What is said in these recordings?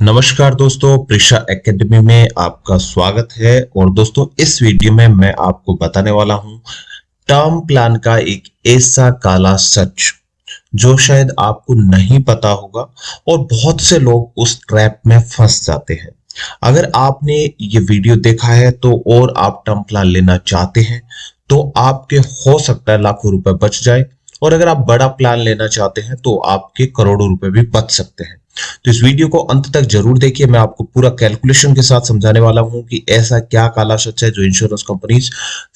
नमस्कार दोस्तों, प्रिशा एकेडमी में आपका स्वागत है। और दोस्तों, इस वीडियो में मैं आपको बताने वाला हूं टर्म प्लान का एक ऐसा काला सच जो शायद आपको नहीं पता होगा और बहुत से लोग उस ट्रैप में फंस जाते हैं। अगर आपने ये वीडियो देखा है तो और आप टर्म प्लान लेना चाहते हैं तो आपके हो सकता है लाखों रुपए बच जाए, और अगर आप बड़ा प्लान लेना चाहते हैं तो आपके करोड़ों रुपए भी बच सकते हैं। तो इस वीडियो को अंत तक जरूर देखिए। मैं आपको पूरा कैलकुलेशन के साथ समझाने वाला हूं कि ऐसा क्या काला सच है जो इंश्योरेंस कंपनीज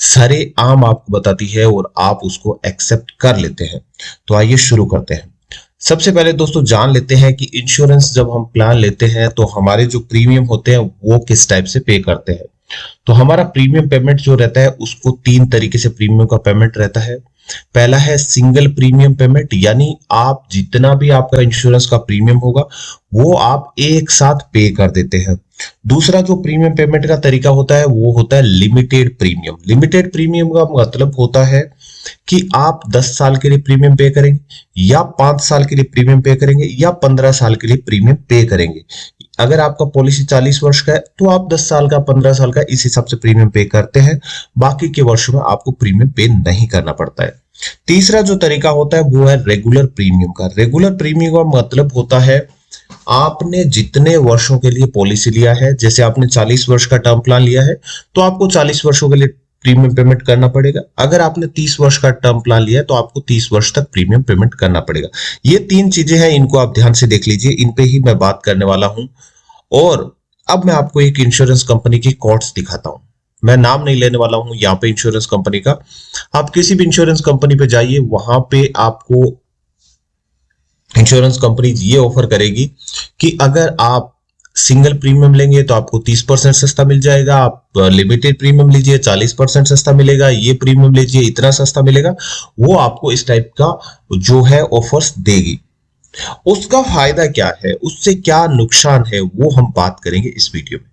सरे आम आपको बताती है और आप उसको एक्सेप्ट कर लेते हैं। तो आइए शुरू करते हैं। सबसे पहले दोस्तों जान लेते हैं कि इंश्योरेंस जब हम प्लान लेते हैं तो हमारे जो प्रीमियम होते हैं वो किस टाइप से पे करते हैं। तो हमारा प्रीमियम पेमेंट जो रहता है उसको तीन तरीके से प्रीमियम का पेमेंट रहता है। पहला है सिंगल प्रीमियम पेमेंट, यानी आप जितना भी आपका इंश्योरेंस का प्रीमियम होगा वो आप एक साथ पे कर देते हैं। दूसरा जो प्रीमियम पेमेंट का तरीका होता है वो होता है लिमिटेड प्रीमियम। लिमिटेड प्रीमियम का मतलब होता है कि आप 10 साल के लिए प्रीमियम पे करेंगे या 5 साल के लिए प्रीमियम पे करेंगे या 15 साल के लिए प्रीमियम पे करेंगे। अगर आपका पॉलिसी 40 वर्ष का है तो आप 10 साल का 15 साल का इस हिसाब से प्रीमियम पे करते हैं। बाकी के वर्षों में आपको प्रीमियम पे नहीं करना पड़ता है। तीसरा जो तरीका होता है वो है रेगुलर प्रीमियम का। रेगुलर प्रीमियम का मतलब होता है आपने जितने वर्षों के लिए पॉलिसी लिया है, जैसे आपने 40 वर्ष का टर्म प्लान लिया है तो आपको 40 वर्षों के लिए प्रीमियम पेमेंट करना पड़ेगा। अगर आपने 30 वर्ष का टर्म प्लान लिया है तो आपको 30 वर्ष तक प्रीमियम पेमेंट करना पड़ेगा। ये तीन चीजें हैं, इनको आप ध्यान से देख लीजिए, इन पे ही मैं बात करने वाला हूं। और अब मैं आपको एक इंश्योरेंस कंपनी की कोट्स दिखाता हूं। मैं नाम नहीं लेने वाला हूं यहाँ पे इंश्योरेंस कंपनी का। आप किसी भी इंश्योरेंस कंपनी पे जाइए, वहां पे आपको इंश्योरेंस कंपनी ये ऑफर करेगी कि अगर आप सिंगल प्रीमियम लेंगे तो आपको 30% सस्ता मिल जाएगा, आप लिमिटेड प्रीमियम लीजिए 40% सस्ता मिलेगा, ये प्रीमियम लीजिए इतना सस्ता मिलेगा। वो आपको इस टाइप का जो है ऑफर्स देगी। उसका फायदा क्या है, उससे क्या नुकसान है, वो हम बात करेंगे इस वीडियो में।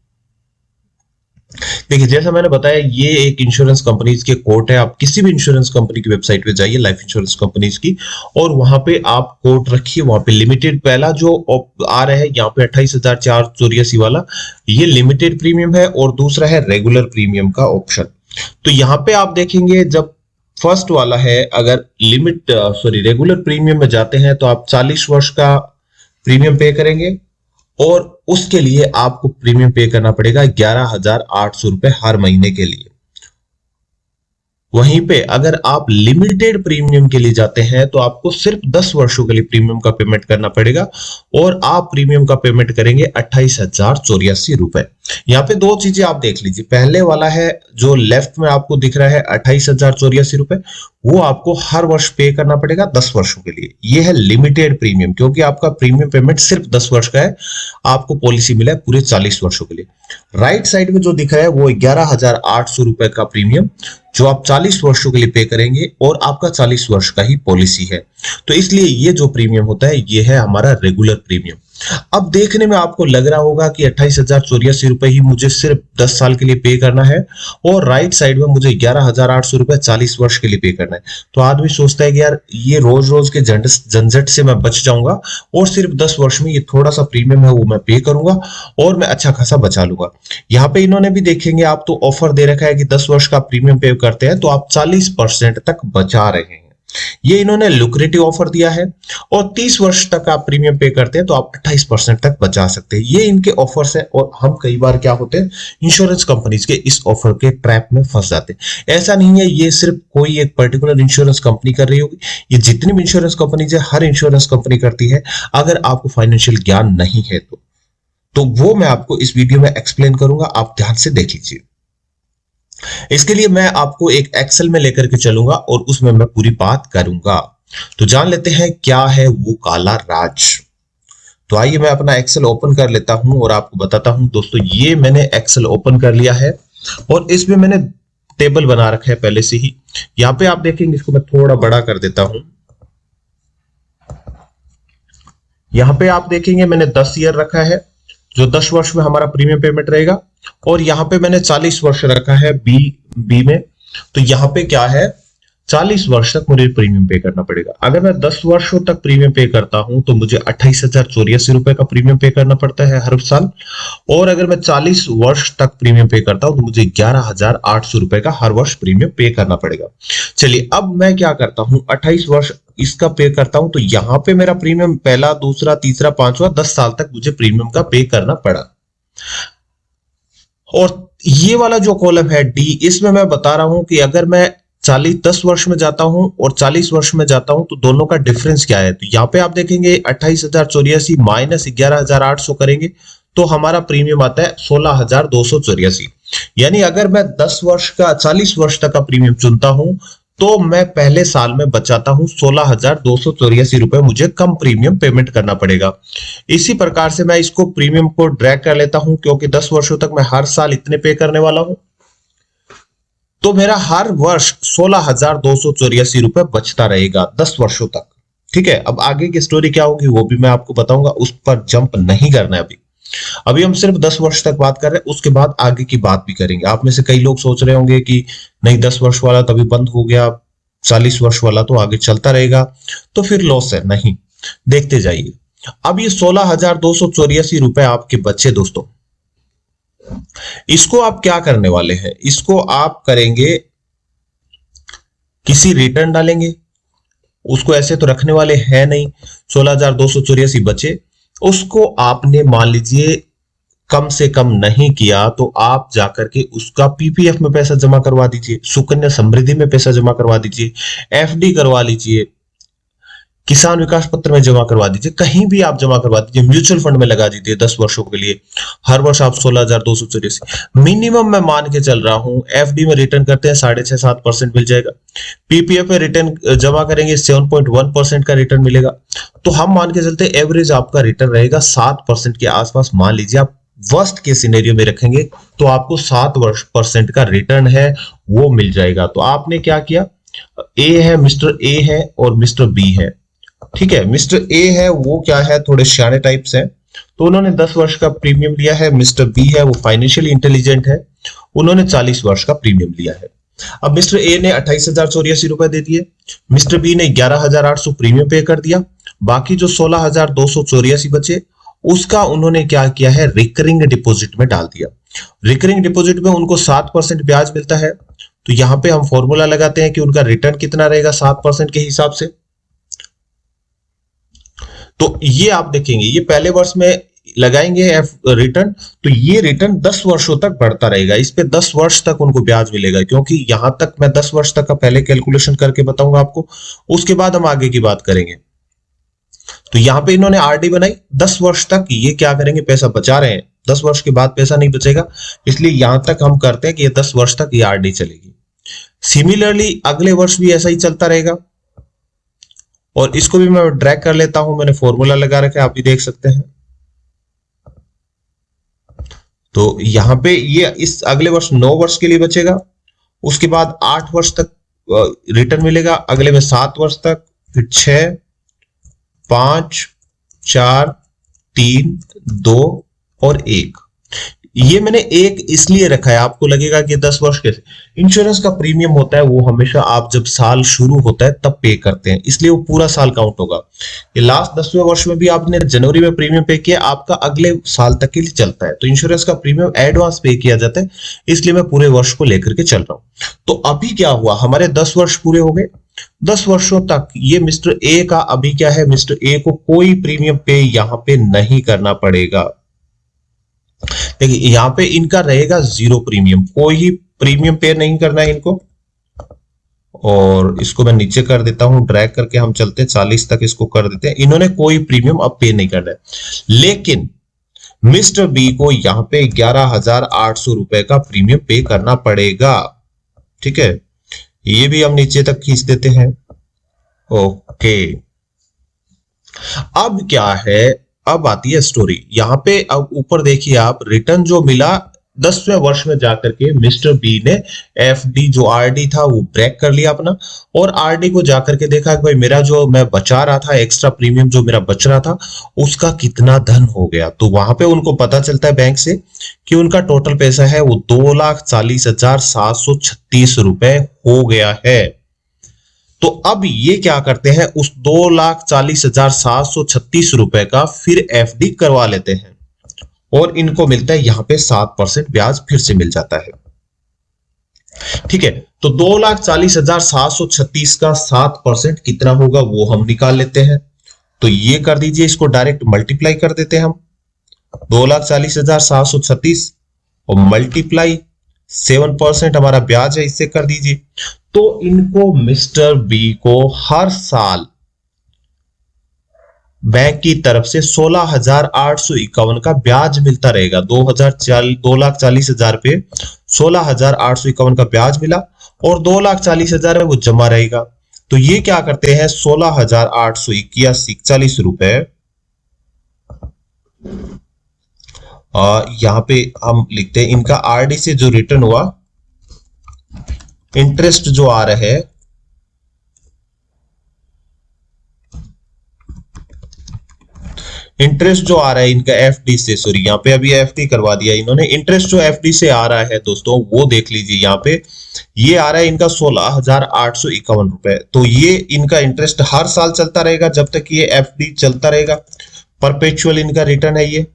देखिए, जैसा मैंने बताया ये एक इंश्योरेंस कंपनीज के कोट है। आप किसी भी इंश्योरेंस कंपनी की वेबसाइट पे जाइए, लाइफ इंश्योरेंस कंपनीज की, और वहां पे आप कोट रखिए। वहां पे लिमिटेड पहला जो आ रहा है यहाँ पे 28,484 वाला, ये लिमिटेड प्रीमियम है, और दूसरा है रेगुलर प्रीमियम का ऑप्शन। तो यहाँ पे आप देखेंगे जब फर्स्ट वाला है, अगर रेगुलर प्रीमियम में जाते हैं तो आप 40 वर्ष का प्रीमियम पे करेंगे और उसके लिए आपको प्रीमियम पे करना पड़ेगा 11,800 रुपए हर महीने के लिए। वहीं पे अगर आप लिमिटेड प्रीमियम के लिए जाते हैं तो आपको सिर्फ 10 वर्षों के लिए प्रीमियम का पेमेंट करना पड़ेगा, और आप प्रीमियम का पेमेंट करेंगे 28,084 रुपए। यहाँ पे दो चीजें आप देख लीजिए। पहले वाला है जो लेफ्ट में आपको दिख रहा है 28,084 रुपए, वो आपको हर वर्ष पे करना पड़ेगा 10 वर्षों के लिए। ये है लिमिटेड प्रीमियम, क्योंकि आपका प्रीमियम पेमेंट सिर्फ 10 वर्ष का है, आपको पॉलिसी मिला है पूरे 40 वर्षों के लिए। राइट साइड में जो दिख रहा है वो 11,800 रुपए का प्रीमियम जो आप 40 वर्षों के लिए पे करेंगे, और आपका 40 वर्ष का ही पॉलिसी है। तो इसलिए ये जो प्रीमियम होता है ये है हमारा रेगुलर प्रीमियम। अब देखने में आपको लग रहा होगा कि 28,084 रुपए ही मुझे सिर्फ 10 साल के लिए पे करना है, और राइट साइड में मुझे 11,800 रुपए 40 वर्ष के लिए पे करना है। तो आदमी सोचता है कि यार ये रोज रोज के झंझट से मैं बच जाऊंगा, और सिर्फ 10 वर्ष में ये थोड़ा सा प्रीमियम है वो मैं पे करूंगा और मैं अच्छा खासा बचा लूंगा। यहाँ पे इन्होंने भी देखेंगे आप तो ऑफर दे रखा है कि 10 वर्ष का प्रीमियम पे करते हैं तो आप 40% तक बचा रहे हैं। ये इन्होंने लुक्रेटिव ऑफर दिया है, और 30 वर्ष तक आप प्रीमियम पे करते हैं तो आप 28% तक बचा सकते हैं। ये इनके ऑफर्स है, और हम कई बार क्या होते हैं इंश्योरेंस कंपनीज के इस ऑफर के ट्रैप में फंस जाते हैं। ऐसा नहीं है ये सिर्फ कोई एक पर्टिकुलर इंश्योरेंस कंपनी कर रही होगी, ये जितनी भी इंश्योरेंस कंपनीज है हर इंश्योरेंस कंपनी करती है। अगर आपको फाइनेंशियल ज्ञान नहीं है तो वो मैं आपको इस वीडियो में एक्सप्लेन करूंगा, आप ध्यान से देख लीजिए। इसके लिए मैं आपको एक एक्सेल में लेकर के चलूंगा और उसमें मैं पूरी बात करूंगा। तो जान लेते हैं क्या है वो काला राज। तो आइए मैं अपना एक्सेल ओपन कर लेता हूं और आपको बताता हूं। दोस्तों ये मैंने एक्सेल ओपन कर लिया है, और इसमें मैंने टेबल बना रखा है पहले से ही। यहां पे आप देखेंगे, इसको मैं थोड़ा बड़ा कर देता हूं। यहां पे आप देखेंगे मैंने 10 ईयर रखा है, जो 10 वर्ष में हमारा प्रीमियम पेमेंट रहेगा, और यहां पे मैंने 40 वर्ष रखा है बी में। तो यहां पे क्या है, 40 वर्ष तक मुझे प्रीमियम पे करना पड़ेगा। अगर मैं 10 वर्षों तक प्रीमियम पे करता हूं तो मुझे 28,084 रुपए का प्रीमियम पे करना पड़ता है हर साल। और अगर मैं 40 वर्ष तक प्रीमियम पे करता हूं तो मुझे 11,800 रुपए का हर वर्ष प्रीमियम पे करना पड़ेगा। चलिए अब मैं क्या करता हूं, 28 वर्ष इसका पे करता हूं तो यहां पे मेरा प्रीमियम पहला, दूसरा, तीसरा, पांचवा 10 साल तक मुझे प्रीमियम का पे करना पड़ा। और ये वाला जो कॉलम है डी, इसमें मैं बता रहा हूं कि अगर मैं 10 वर्ष में जाता हूं और 40 वर्ष में जाता हूं तो दोनों का डिफरेंस क्या है। तो यहाँ पे आप देखेंगे 28,084 माइनस 11,800 करेंगे तो हमारा प्रीमियम आता है 16,284। यानी अगर मैं 10 वर्ष का 40 वर्ष तक का प्रीमियम चुनता हूं तो मैं पहले साल में बचाता हूं 16,284 रुपए, मुझे कम प्रीमियम पेमेंट करना पड़ेगा। इसी प्रकार से मैं इसको प्रीमियम को ड्रैग कर लेता हूं क्योंकि 10 वर्षों तक मैं हर साल इतने पे करने वाला हूं, तो मेरा हर वर्ष 16,284 रुपए बचता रहेगा 10 वर्षों तक। ठीक है, अब आगे की स्टोरी क्या होगी वो भी मैं आपको बताऊंगा, उस पर जंप नहीं करना है अभी। अभी हम सिर्फ 10 वर्ष तक बात कर रहे हैं, उसके बाद आगे की बात भी करेंगे। आप में से कई लोग सोच रहे होंगे कि नहीं 10 वर्ष वाला तो अभी बंद हो गया, 40 वर्ष वाला तो आगे चलता रहेगा, तो फिर लॉस है। नहीं, देखते जाइए। अब ये 16,284 रुपए आपके बच्चे दोस्तों, इसको आप क्या करने वाले हैं, इसको आप करेंगे किसी रिटर्न डालेंगे। उसको ऐसे तो रखने वाले हैं नहीं, 16,284 बचे, उसको आपने मान लीजिए कम से कम नहीं किया तो आप जाकर के उसका पीपीएफ में पैसा जमा करवा दीजिए, सुकन्या समृद्धि में पैसा जमा करवा दीजिए, एफडी करवा लीजिए, किसान विकास पत्र में जमा करवा दीजिए, कहीं भी आप जमा करवा दीजिए, म्यूचुअल फंड में लगा दीजिए 10 वर्षों के लिए। हर वर्ष आप 16,284 मिनिमम मैं मान के चल रहा हूं। एफडी में रिटर्न करते हैं 6.5-7% मिल जाएगा, पीपीएफ में रिटर्न जमा करेंगे 7.1% का रिटर्न मिलेगा। तो हम मान के चलते एवरेज आपका रिटर्न रहेगा 7% के आसपास। मान लीजिए आप वर्स्ट के सिनेरियो में रखेंगे तो आपको 7% का रिटर्न है वो मिल जाएगा। तो आपने क्या किया, ए है, मिस्टर ए है और मिस्टर बी है। ठीक है, मिस्टर ए है वो क्या है, थोड़े सियाने टाइप्स हैं, तो उन्होंने 10 वर्ष का प्रीमियम लिया है। मिस्टर बी है वो फाइनेंशियली इंटेलिजेंट है, उन्होंने 40 वर्ष का प्रीमियम लिया है। अब मिस्टर ए ने 28,084 रुपए दे दिए, मिस्टर बी ने 11,800 प्रीमियम पे कर दिया, बाकी जो 16,284 बचे उसका उन्होंने क्या किया है, रिकरिंग डिपॉजिट में डाल दिया। रिकरिंग डिपॉजिट में उनको 7% ब्याज मिलता है, तो यहां पे हम फॉर्मूला लगाते हैं कि उनका रिटर्न कितना रहेगा 7% के हिसाब से। तो ये आप देखेंगे, ये पहले वर्ष में लगाएंगे रिटर्न, तो ये रिटर्न 10 वर्षों तक बढ़ता रहेगा। इस पे 10 वर्ष तक उनको ब्याज मिलेगा, क्योंकि यहां तक मैं 10 वर्ष तक का पहले कैलकुलेशन करके बताऊंगा आपको, उसके बाद हम आगे की बात करेंगे। तो यहां पे इन्होंने आरडी बनाई 10 वर्ष तक, ये क्या करेंगे, पैसा बचा रहे हैं, 10 वर्ष के बाद पैसा नहीं बचेगा, इसलिए यहां तक हम करते हैं कि ये 10 वर्ष तक ये आरडी चलेगी। सिमिलरली अगले वर्ष भी ऐसा ही चलता रहेगा, और इसको भी मैं ड्रैग कर लेता हूं, मैंने फॉर्मूला लगा रखा है, आप भी देख सकते हैं। तो यहां पे ये इस अगले वर्ष 9 वर्ष के लिए बचेगा, उसके बाद 8 वर्ष तक रिटर्न मिलेगा, अगले में 7 वर्ष तक, फिर 6, 5, 4, 3, 2 और 1। ये मैंने एक इसलिए रखा है, आपको लगेगा कि 10 वर्ष कैसे, इंश्योरेंस का प्रीमियम होता है वो हमेशा आप जब साल शुरू होता है तब पे करते हैं, इसलिए वो पूरा साल काउंट होगा। ये लास्ट 10वें वर्ष में भी आपने जनवरी में प्रीमियम पे किया, आपका अगले साल तक के लिए चलता है। तो इंश्योरेंस का प्रीमियम एडवांस पे किया जाता है, इसलिए मैं पूरे वर्ष को लेकर के चल रहा हूं। तो अभी क्या हुआ, हमारे 10 वर्ष पूरे हो गए। 10 वर्षों तक ये मिस्टर ए का अभी क्या है, मिस्टर ए को कोई प्रीमियम पे यहां पे नहीं करना पड़ेगा। देखिए यहां पे इनका रहेगा 0 प्रीमियम, कोई ही प्रीमियम पे नहीं करना है इनको। और इसको मैं नीचे कर देता हूं, ड्रैग करके हम चलते हैं 40 तक, इसको कर देते हैं। इन्होंने कोई प्रीमियम अब पे नहीं करना है, लेकिन मिस्टर बी को यहां पे 11,800 रुपए का प्रीमियम पे करना पड़ेगा। ठीक है, ये भी हम नीचे तक खींच देते हैं। ओके, अब क्या है, अब आती है स्टोरी। यहां पे अब ऊपर देखिए आप, रिटर्न जो मिला 10वें वर्ष में जाकर के मिस्टर बी ने एफडी जो आरडी था वो ब्रेक कर लिया अपना, और आरडी को जाकर के देखा कि भाई मेरा जो मैं बचा रहा था, एक्स्ट्रा प्रीमियम जो मेरा बच रहा था उसका कितना धन हो गया। तो वहां पे उनको पता चलता है बैंक से कि उनका टोटल पैसा है वो 2,40,736 रुपए हो गया है। तो अब ये क्या करते हैं, उस 2,40,736 रुपए का फिर एफडी करवा लेते हैं और इनको मिलता है यहां पे 7% ब्याज फिर से मिल जाता है। ठीक है, तो 2,40,736 का 7% कितना होगा वो हम निकाल लेते हैं। तो ये कर दीजिए, इसको डायरेक्ट मल्टीप्लाई कर देते हैं हम, 2,40,736 और मल्टीप्लाई 7% हमारा ब्याज है, इससे कर दीजिए। तो इनको मिस्टर बी को हर साल बैंक की तरफ से 16,851 का ब्याज मिलता रहेगा। 2,40,000 पे 16,851 का ब्याज मिला और 2,40,000 में वो जमा रहेगा। तो ये क्या करते हैं, 16,881 रुपए यहां पे हम लिखते हैं इनका आरडी से जो रिटर्न हुआ इंटरेस्ट जो आ रहा है, इंटरेस्ट जो आ रहा है इनका एफडी से, सॉरी यहाँ पे अभी एफडी करवा दिया इन्होंने, इंटरेस्ट जो एफडी से आ रहा है दोस्तों वो देख लीजिए यहाँ पे, ये आ रहा है इनका 16,851 रुपए। तो ये इनका इंटरेस्ट हर साल चलता रहेगा जब तक ये एफडी चलता रहेगा, परपेचुअल इनका रिटर्न है ये।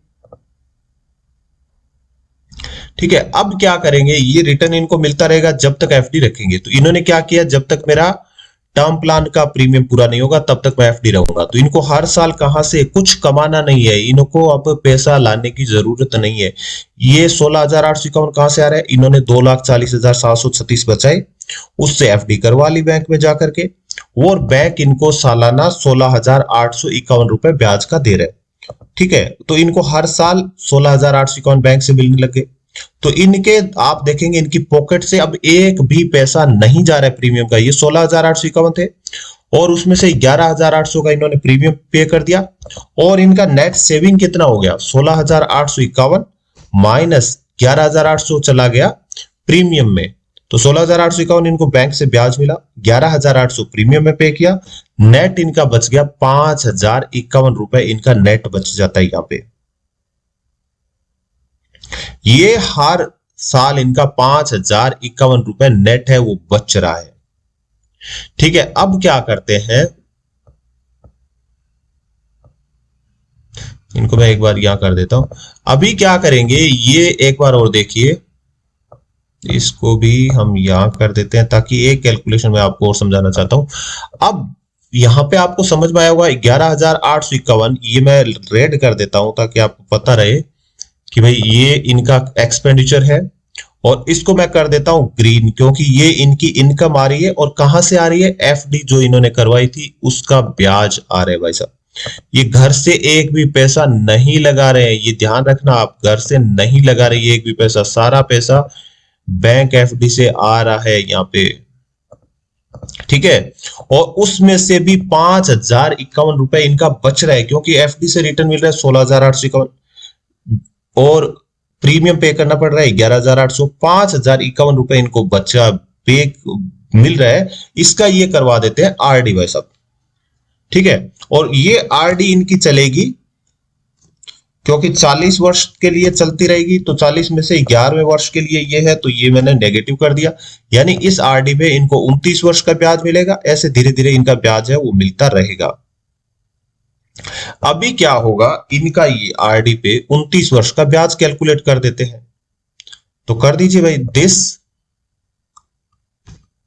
ठीक है, अब क्या करेंगे, ये रिटर्न इनको मिलता रहेगा जब तक एफडी रखेंगे। तो इन्होंने क्या किया, जब तक मेरा टर्म प्लान का प्रीमियम पूरा नहीं होगा तब तक मैं एफडी रहूंगा। तो इनको हर साल कहां से कुछ कमाना नहीं है, इनको अब पैसा लाने की जरूरत नहीं है। ये 16,851 कहां से आ रहा है, इन्होंने 2,40,736 बचाए, उससे एफडी करवा ली बैंक में जाकर के, और बैंक इनको सालाना 16,851 रुपए ब्याज का दे रहे हैं। ठीक है, तो इनको हर साल 16,851 बैंक से मिलने लगे। तो इनके आप देखेंगे इनकी पॉकेट से अब एक भी पैसा नहीं जा रहा है प्रीमियम का। ये 16,851 थे और उसमें से 11,800 का इन्होंने प्रीमियम पे कर दिया, और इनका नेट सेविंग कितना हो गया, 16,851 माइनस 11,800 चला गया प्रीमियम में। तो 16,851 इनको बैंक से ब्याज मिला, 11,800 प्रीमियम में पे किया, नेट इनका बच गया 5,051 रुपए, इनका नेट बच जाता है यहाँ पे। ये हर साल इनका 5,051 रुपए नेट है वो बच रहा है। ठीक है, अब क्या करते हैं, इनको मैं एक बार यहां कर देता हूं। अभी क्या करेंगे, ये एक बार और देखिए, इसको भी हम यहां कर देते हैं ताकि एक कैलकुलेशन में आपको और समझाना चाहता हूं। अब यहां पे आपको समझ में आया होगा 11,851, ये मैं रेड कर देता हूं ताकि आपको पता रहे कि भाई ये इनका एक्सपेंडिचर है, और इसको मैं कर देता हूं ग्रीन क्योंकि ये इनकी इनकम आ रही है। और कहां से आ रही है, एफडी जो इन्होंने करवाई थी उसका ब्याज आ रहा है भाई साहब। ये घर से एक भी पैसा नहीं लगा रहे हैं, ये ध्यान रखना, आप घर से नहीं लगा रहे एक भी पैसा, सारा पैसा बैंक एफडी से आ रहा है यहाँ पे। ठीक है, और उसमें से भी 5,051 रुपए इनका बच रहा है क्योंकि एफडी से रिटर्न मिल रहा है 16,851 और प्रीमियम पे करना पड़ रहा है 11,800, 5,051 रुपए इनको बचा पे मिल रहा है, इसका ये करवा देते हैं आरडी भाई साहब। ठीक है, और ये आरडी इनकी चलेगी क्योंकि 40 वर्ष के लिए चलती रहेगी, तो 40 में से 11वें वर्ष के लिए ये है, तो ये मैंने नेगेटिव कर दिया, यानी इस आरडी पे इनको 29 वर्ष का ब्याज मिलेगा। ऐसे धीरे धीरे इनका ब्याज है वो मिलता रहेगा। अभी क्या होगा, इनका ये आरडी पे 29 वर्ष का ब्याज कैलकुलेट कर देते हैं। तो कर दीजिए भाई, दिस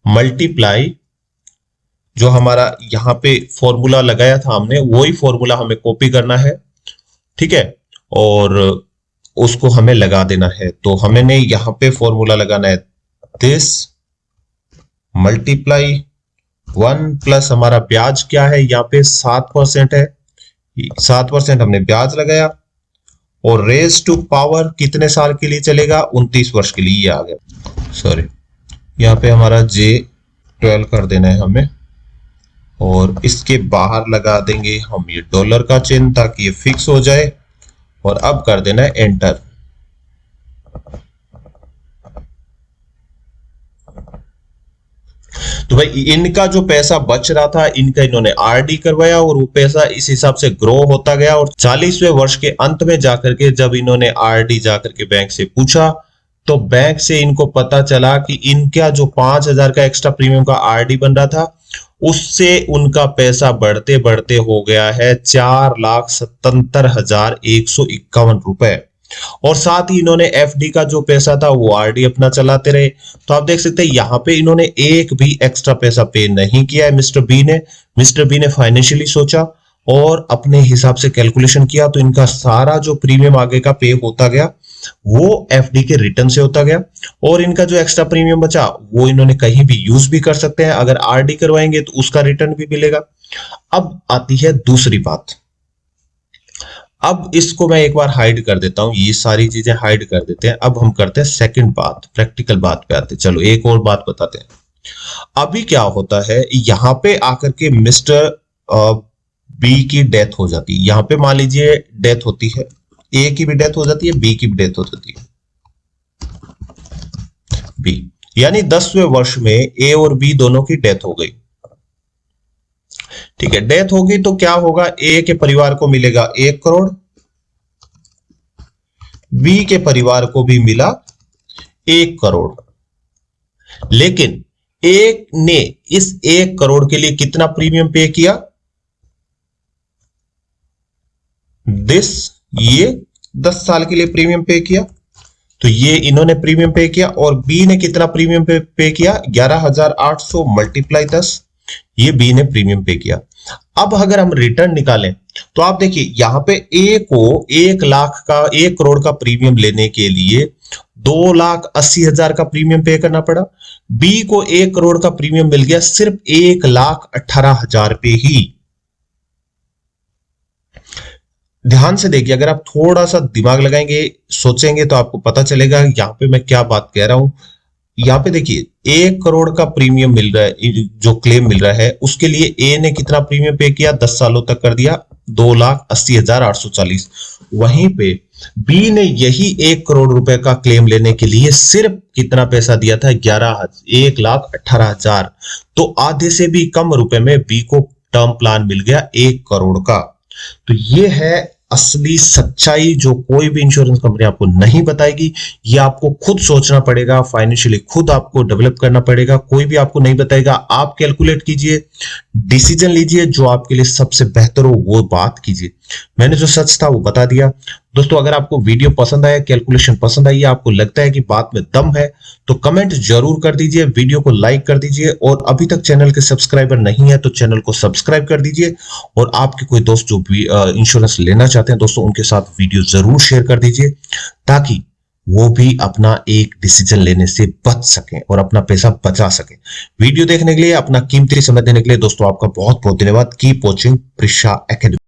मल्टीप्लाई, जो हमारा यहां पे फॉर्मूला लगाया था हमने, वही फॉर्मूला हमें कॉपी करना है। ठीक है, और उसको हमें लगा देना है। तो हमने यहां पे फॉर्मूला लगाना है, दिस मल्टीप्लाई 1 प्लस हमारा ब्याज क्या है, यहाँ पे 7% है, 7% हमने ब्याज लगाया, और रेज टू पावर कितने साल के लिए चलेगा, 29 वर्ष के लिए। ये आ गया, सॉरी यहाँ पे हमारा J12 कर देना है हमें, और इसके बाहर लगा देंगे हम ये डॉलर का चिन्ह ताकि ये फिक्स हो जाए, और अब कर देना है एंटर। तो भाई इनका जो पैसा बच रहा था, इनका इन्होंने आरडी करवाया और वो पैसा इस हिसाब से ग्रो होता गया, और 40वें वर्ष के अंत में जाकर के जब इन्होंने आरडी जाकर के बैंक से पूछा, तो बैंक से इनको पता चला कि इनका जो 5,000 का एक्स्ट्रा प्रीमियम का आरडी बन रहा था उससे उनका पैसा बढ़ते बढ़ते हो गया है 4,77,151 और साथ ही इन्होंने एफडी का जो पैसा था वो आरडी अपना चलाते रहे। तो आप देख सकते हैं यहां पे इन्होंने एक भी एक्स्ट्रा पैसा पे नहीं किया है मिस्टर बी ने फाइनेंशियली सोचा और अपने हिसाब से कैलकुलेशन किया, तो इनका सारा जो प्रीमियम आगे का पे होता गया वो एफडी के रिटर्न से होता गया और इनका जो एक्स्ट्रा प्रीमियम बचा वो इन्होंने कहीं भी यूज भी कर सकते हैं। अगर आरडी करवाएंगे तो उसका रिटर्न भी मिलेगा। अब आती है दूसरी बात। अब इसको मैं एक बार हाइड कर देता हूं, ये सारी चीजें हाइड कर देते हैं। अब हम करते हैं सेकंड बात, प्रैक्टिकल बात पे आते हैं। चलो एक और बात बताते हैं। अभी क्या होता है, यहां पे आकर के मिस्टर बी की डेथ हो जाती है। यहां पे मान लीजिए डेथ होती है, ए की भी डेथ हो जाती है, बी की भी डेथ हो जाती है। बी यानी 10वें वर्ष में ए और बी दोनों की डेथ हो गई। ठीक है, डेथ होगी तो क्या होगा, ए के परिवार को मिलेगा 1 करोड़, बी के परिवार को भी मिला 1 करोड़। लेकिन ए ने इस 1 करोड़ के लिए कितना प्रीमियम पे किया, ये 10 साल के लिए प्रीमियम पे किया। तो ये इन्होंने प्रीमियम पे किया और बी ने कितना प्रीमियम पे किया, 11,800 मल्टीप्लाई 10, ये बी ने प्रीमियम पे किया। अब अगर हम रिटर्न निकालें तो आप देखिए यहां पे ए को 1 करोड़ का प्रीमियम लेने के लिए 2,80,000 का प्रीमियम पे करना पड़ा। बी को 1 करोड़ का प्रीमियम मिल गया सिर्फ 1,18,000 पे ही। ध्यान से देखिए, अगर आप थोड़ा सा दिमाग लगाएंगे, सोचेंगे तो आपको पता चलेगा यहां पे मैं क्या बात कह रहा हूं। यहां पे देखिए 1 करोड़ का प्रीमियम मिल रहा है, जो क्लेम मिल रहा है उसके लिए ए ने कितना प्रीमियम पे किया, 10 सालों तक कर दिया 2,80,840। वहीं पे बी ने यही 1 करोड़ रुपए का क्लेम लेने के लिए सिर्फ कितना पैसा दिया था, 1,18,000। तो आधे से भी कम रुपए में बी को टर्म प्लान मिल गया 1 करोड़ का। तो ये है असली सच्चाई जो कोई भी इंश्योरेंस कंपनी आपको नहीं बताएगी। ये आपको खुद सोचना पड़ेगा, फाइनेंशियली खुद आपको डेवलप करना पड़ेगा, कोई भी आपको नहीं बताएगा। आप कैलकुलेट कीजिए, डिसीजन लीजिए, जो आपके लिए सबसे बेहतर हो वो बात कीजिए। मैंने जो सच था वो बता दिया। दोस्तों अगर आपको वीडियो पसंद आया, कैलकुलेशन पसंद आई, आपको लगता है कि बात में दम है, तो कमेंट जरूर कर दीजिए, वीडियो को लाइक कर दीजिए और अभी तक चैनल के सब्सक्राइबर नहीं है तो चैनल को सब्सक्राइब कर दीजिए। और आपके कोई दोस्त जो भी इंश्योरेंस लेना चाहते हैं दोस्तों, उनके साथ वीडियो जरूर शेयर कर दीजिए ताकि वो भी अपना एक डिसीजन लेने से बच सकें और अपना पैसा बचा सकें। वीडियो देखने के लिए, अपना कीमती समय देने के लिए दोस्तों आपका बहुत बहुत धन्यवाद। Keep watching Prisha academy.